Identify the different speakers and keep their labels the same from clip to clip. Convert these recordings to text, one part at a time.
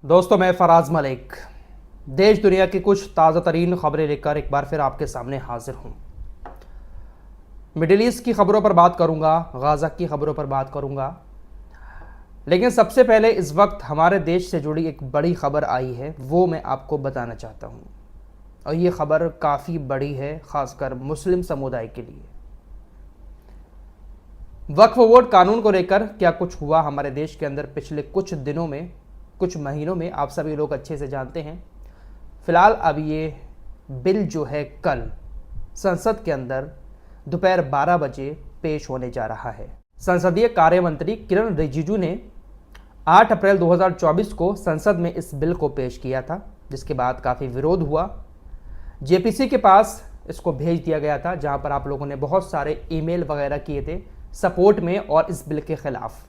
Speaker 1: दोस्तों, मैं फराज मलिक देश दुनिया की कुछ ताज़ा तरीन खबरें लेकर एक बार फिर आपके सामने हाजिर हूँ। मिडिल ईस्ट की खबरों पर बात करूँगा, गाज़ा की खबरों पर बात करूँगा, लेकिन सबसे पहले इस वक्त हमारे देश से जुड़ी एक बड़ी खबर आई है, वो मैं आपको बताना चाहता हूँ। और ये खबर काफ़ी बड़ी है, ख़ासकर मुस्लिम समुदाय के लिए। वक्फ बोर्ड कानून को लेकर क्या कुछ हुआ हमारे देश के अंदर पिछले कुछ दिनों में, कुछ महीनों में, आप सभी लोग अच्छे से जानते हैं। फिलहाल अब ये बिल जो है कल संसद के अंदर दोपहर 12 बजे पेश होने जा रहा है। संसदीय कार्य मंत्री किरण रिजिजू ने 8 अप्रैल 2024 को संसद में इस बिल को पेश किया था, जिसके बाद काफ़ी विरोध हुआ। जेपीसी के पास इसको भेज दिया गया था, जहां पर आप लोगों ने बहुत सारे ईमेल वगैरह किए थे सपोर्ट में और इस बिल के खिलाफ।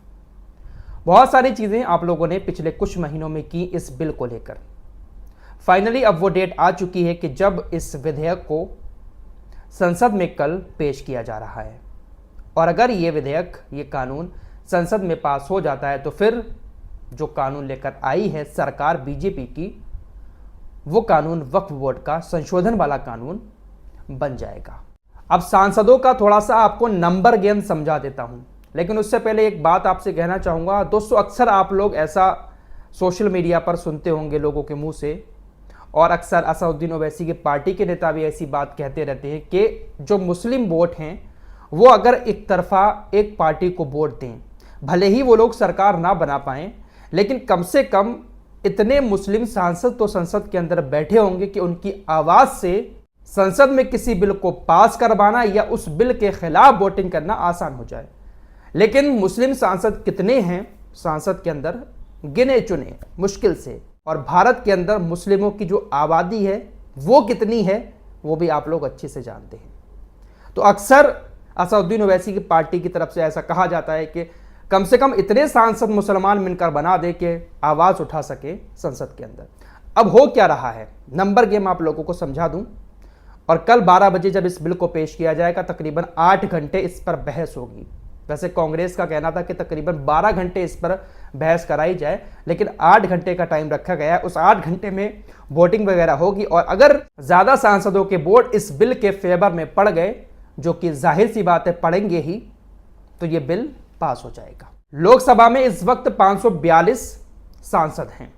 Speaker 1: बहुत सारी चीज़ें आप लोगों ने पिछले कुछ महीनों में की इस बिल को लेकर। फाइनली अब वो डेट आ चुकी है कि जब इस विधेयक को संसद में कल पेश किया जा रहा है। और अगर ये विधेयक, ये कानून संसद में पास हो जाता है तो फिर जो कानून लेकर आई है सरकार बीजेपी की, वो कानून वक्फ बोर्ड का संशोधन वाला कानून बन जाएगा। अब सांसदों का थोड़ा सा आपको नंबर गेम समझा देता हूं, लेकिन उससे पहले एक बात आपसे कहना चाहूँगा। दोस्तों, अक्सर आप लोग ऐसा सोशल मीडिया पर सुनते होंगे लोगों के मुंह से, और अक्सर असदुद्दीन ओवैसी की पार्टी के नेता भी ऐसी बात कहते रहते हैं कि जो मुस्लिम वोट हैं वो अगर एक तरफा एक पार्टी को वोट दें, भले ही वो लोग सरकार ना बना पाएँ, लेकिन कम से कम इतने मुस्लिम सांसद तो संसद के अंदर बैठे होंगे कि उनकी आवाज़ से संसद में किसी बिल को पास करवाना या उस बिल के खिलाफ वोटिंग करना आसान हो जाए। लेकिन मुस्लिम सांसद कितने हैं संसद के अंदर? गिने चुने, मुश्किल से। और भारत के अंदर मुस्लिमों की जो आबादी है वो कितनी है, वो भी आप लोग अच्छे से जानते हैं। तो अक्सर असदुद्दीन ओवैसी की पार्टी की तरफ से ऐसा कहा जाता है कि कम से कम इतने सांसद मुसलमान मिलकर बना दे के आवाज़ उठा सके संसद के अंदर। अब हो क्या रहा है, नंबर गेम आप लोगों को समझा दूं। और कल 12 बजे जब इस बिल को पेश किया जाएगा, तकरीबन 8 घंटे इस पर बहस होगी। वैसे कांग्रेस का कहना था कि तकरीबन 12 घंटे इस पर बहस कराई जाए, लेकिन 8 घंटे का टाइम रखा गया है। उस 8 घंटे में वोटिंग वगैरह होगी, और अगर ज़्यादा सांसदों के वोट इस बिल के फेवर में पड़ गए, जो कि जाहिर सी बात है पड़ेंगे ही, तो ये बिल पास हो जाएगा। लोकसभा में इस वक्त 542 सांसद हैं।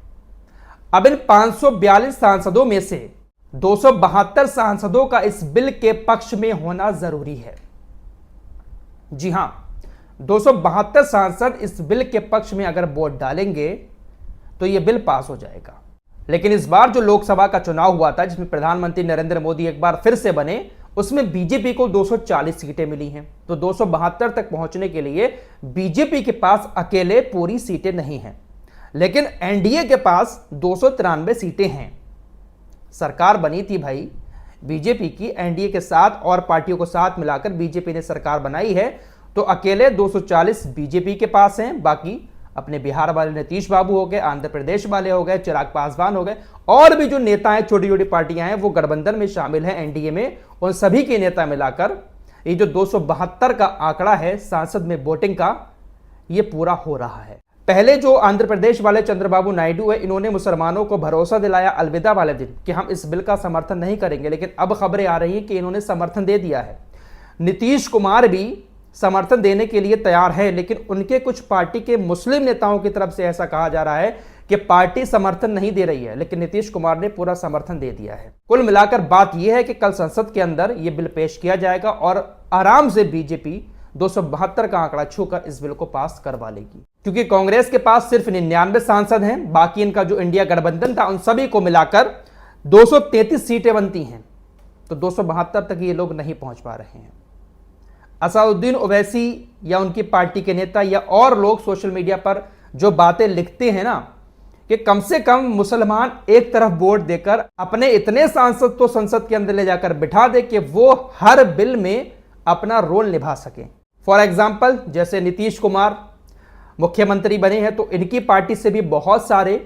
Speaker 1: अब इन 542 सांसदों में से 272 सांसदों का इस बिल के पक्ष में होना जरूरी है। जी हां, 272 सांसद इस बिल के पक्ष में अगर वोट डालेंगे तो यह बिल पास हो जाएगा। लेकिन इस बार जो लोकसभा का चुनाव हुआ था, जिसमें प्रधानमंत्री नरेंद्र मोदी एक बार फिर से बने, उसमें बीजेपी को 240 सीटें मिली हैं। तो 272 तक पहुंचने के लिए बीजेपी के पास अकेले पूरी सीटें नहीं हैं, लेकिन एनडीए के पास 293 सीटें हैं। सरकार बनी थी भाई बीजेपी की, एनडीए के साथ और पार्टियों को साथ मिलाकर बीजेपी ने सरकार बनाई है। तो अकेले 240 बीजेपी के पास हैं, बाकी अपने बिहार वाले नीतीश बाबू हो गए, आंध्र प्रदेश वाले हो गए, चिराग पासवान हो गए, और भी जो नेता हैं, छोटी छोटी पार्टियां हैं, वो गठबंधन में शामिल हैं एनडीए में। उन सभी के नेता मिलाकर ये जो 272 का आंकड़ा है सांसद में वोटिंग का, ये पूरा हो रहा है। पहले जो आंध्र प्रदेश वाले चंद्रबाबू नायडू है, इन्होंने मुसलमानों को भरोसा दिलाया अलविदा वाले दिन कि हम इस बिल का समर्थन नहीं करेंगे, लेकिन अब खबरें आ रही हैं कि इन्होंने समर्थन दे दिया है। नीतीश कुमार भी समर्थन देने के लिए तैयार है, लेकिन उनके कुछ पार्टी के मुस्लिम नेताओं की तरफ से ऐसा कहा जा रहा है कि पार्टी समर्थन नहीं दे रही है, लेकिन नीतीश कुमार ने पूरा समर्थन दे दिया है। कुल मिलाकर बात यह है कि कल संसद के अंदर यह बिल पेश किया जाएगा और आराम से बीजेपी 272 का आंकड़ा छूकर इस बिल को पास करवा लेगी, क्योंकि कांग्रेस के पास सिर्फ 99 सांसद हैं। बाकी इनका जो इंडिया गठबंधन था, उन सभी को मिलाकर 233 सीटें बनती हैं। तो 272 तक ये लोग नहीं पहुंच पा रहे हैं। असदुद्दीन ओवैसी या उनकी पार्टी के नेता या और लोग सोशल मीडिया पर जो बातें लिखते हैं ना, कि कम से कम मुसलमान एक तरफ वोट देकर अपने इतने सांसद तो संसद के अंदर ले जाकर बिठा दे कि वो हर बिल में अपना रोल निभा सकें। फॉर एग्जाम्पल, जैसे नीतीश कुमार मुख्यमंत्री बने हैं, तो इनकी पार्टी से भी बहुत सारे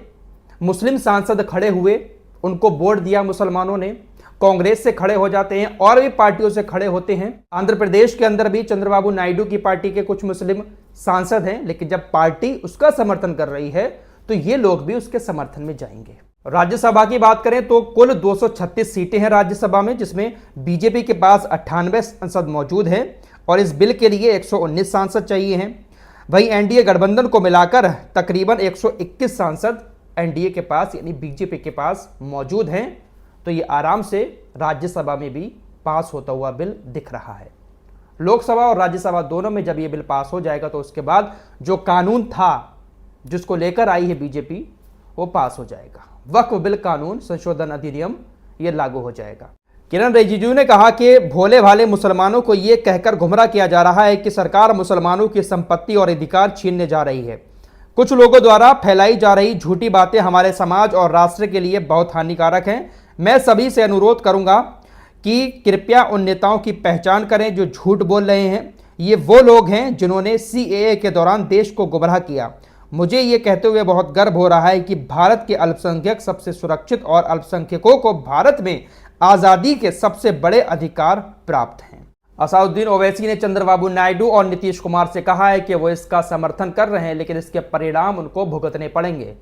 Speaker 1: मुस्लिम सांसद खड़े हुए, उनको वोट दिया मुसलमानों ने। कांग्रेस से खड़े हो जाते हैं, और भी पार्टियों से खड़े होते हैं। आंध्र प्रदेश के अंदर भी चंद्रबाबू नायडू की पार्टी के कुछ मुस्लिम सांसद हैं, लेकिन जब पार्टी उसका समर्थन कर रही है तो ये लोग भी उसके समर्थन में जाएंगे। राज्यसभा की बात करें तो कुल 236 सीटें हैं राज्यसभा में, जिसमें बीजेपी के पास 98 सांसद मौजूद हैं और इस बिल के लिए 119 सांसद चाहिए हैं। वहीं एनडीए गठबंधन को मिलाकर तकरीबन 121 सांसद एनडीए के पास यानी बीजेपी के पास मौजूद हैं। तो ये आराम से राज्यसभा में भी पास होता हुआ बिल दिख रहा है। लोकसभा और राज्यसभा दोनों में जब ये बिल पास हो जाएगा तो उसके बाद जो कानून था जिसको लेकर आई है बीजेपी वो पास हो जाएगा। वक्फ बिल कानून संशोधन अधिनियम ये लागू हो जाएगा। किरण रिजिजू ने कहा कि भोले भाले मुसलमानों को यह कहकर गुमराह किया जा रहा है कि सरकार मुसलमानों की संपत्ति और अधिकार छीनने जा रही है। कुछ लोगों द्वारा फैलाई जा रही झूठी बातें हमारे समाज और राष्ट्र के लिए बहुत हानिकारक हैं। मैं सभी से अनुरोध करूंगा कि कृपया उन नेताओं की पहचान करें जो झूठ बोल रहे हैं। ये वो लोग हैं जिन्होंने सीएए के दौरान देश को गुमराह किया। मुझे ये कहते हुए बहुत गर्व हो रहा है कि भारत के अल्पसंख्यक सबसे सुरक्षित और अल्पसंख्यकों को भारत में आज़ादी के सबसे बड़े अधिकार प्राप्त हैं। असादुद्दीन ओवैसी ने चंद्रबाबू नायडू और नीतीश कुमार से कहा है कि वो इसका समर्थन कर रहे हैं, लेकिन इसके परिणाम उनको भुगतने पड़ेंगे।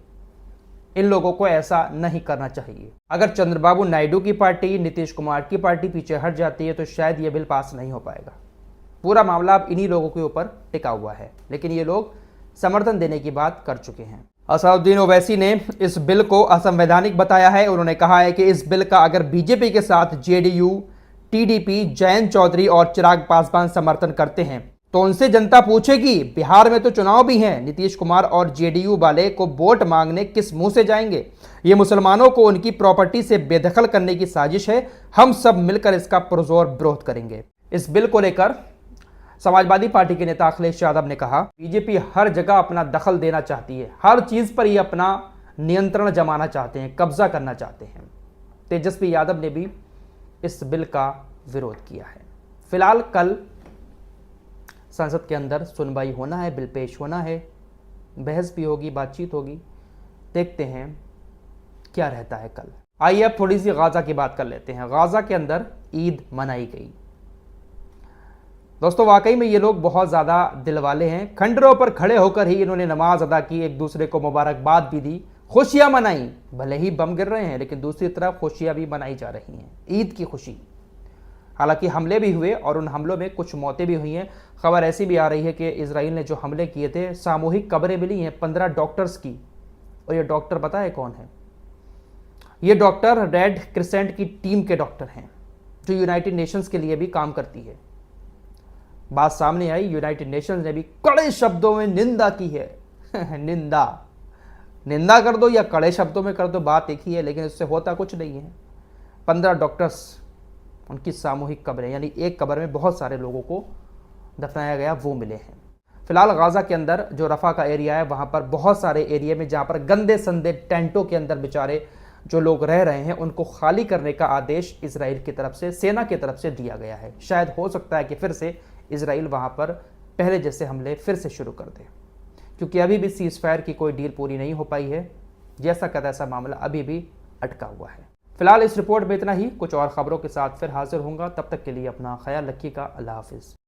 Speaker 1: इन लोगों को ऐसा नहीं करना चाहिए। अगर चंद्रबाबू नायडू की पार्टी, नीतीश कुमार की पार्टी पीछे हट जाती है तो शायद ये बिल पास नहीं हो पाएगा। पूरा मामला अब इन्हीं लोगों के ऊपर टिका हुआ है, लेकिन ये लोग समर्थन देने की बात कर चुके हैं। असादुद्दीन ओवैसी ने इस बिल को असंवैधानिक बताया है। उन्होंने कहा है कि इस बिल का अगर बीजेपी के साथ जेडीयू, टीडीपी, जयंत चौधरी और चिराग पासवान समर्थन करते हैं तो उनसे जनता पूछेगी बिहार में तो चुनाव भी हैं, नीतीश कुमार और जेडीयू वाले को वोट मांगने किस मुंह से जाएंगे। ये मुसलमानों को उनकी प्रॉपर्टी से बेदखल करने की साजिश है। हम सब मिलकर इसका पुरजोर विरोध करेंगे। इस बिल को लेकर समाजवादी पार्टी के नेता अखिलेश यादव ने कहा, बीजेपी हर जगह अपना दखल देना चाहती है, हर चीज पर ये अपना नियंत्रण जमाना चाहते हैं, कब्जा करना चाहते हैं। तेजस्वी यादव ने भी इस बिल का विरोध किया है। फिलहाल कल संसद के अंदर सुनवाई होना है, बिल पेश होना है, बहस भी होगी, बातचीत होगी। देखते हैं क्या रहता है कल। आइए अब थोड़ी सी गाजा की बात कर लेते हैं। गाजा के अंदर ईद मनाई गई। दोस्तों वाकई में ये लोग बहुत ज़्यादा दिल वाले हैं। खंडरों पर खड़े होकर ही इन्होंने नमाज अदा की, एक दूसरे को मुबारकबाद भी दी, खुशियां मनाई। भले ही बम गिर रहे हैं लेकिन दूसरी तरफ खुशियां भी मनाई जा रही हैं, ईद की खुशी। हालांकि हमले भी हुए और उन हमलों में कुछ मौतें भी हुई हैं। खबर ऐसी भी आ रही है कि इजराइल ने जो हमले किए थे, सामूहिक कब्रें मिली हैं 15 डॉक्टर्स की। और ये डॉक्टर पता है कौन है? ये डॉक्टर रेड क्रिसेंट की टीम के डॉक्टर हैं जो यूनाइटेड नेशंस के लिए भी काम करती है। बात सामने आई, यूनाइटेड नेशंस ने भी कड़े शब्दों में निंदा की है। निंदा कर दो या कड़े शब्दों में कर दो, बात एक ही है, लेकिन इससे होता कुछ नहीं है। 15 डॉक्टर्स, उनकी सामूहिक कब्रें, यानी एक कब्र में बहुत सारे लोगों को दफनाया गया, वो मिले हैं। फिलहाल गाजा के अंदर जो रफा का एरिया है वहाँ पर बहुत सारे एरिया में जहाँ पर गंदे संदे टेंटों के अंदर बेचारे जो लोग रह रहे हैं उनको खाली करने का आदेश इजराइल की तरफ से, सेना की तरफ से दिया गया है। शायद हो सकता है कि फिर से इजराइल वहाँ पर पहले जैसे हमले फिर से शुरू कर दे, क्योंकि अभी भी सीज फायर की कोई डील पूरी नहीं हो पाई है। जैसा का तैसा मामला अभी भी अटका हुआ है। फिलहाल इस रिपोर्ट में इतना ही। कुछ और खबरों के साथ फिर हाजिर होऊंगा। तब तक के लिए अपना ख्याल रखिएगा। अल्लाह हाफिज़।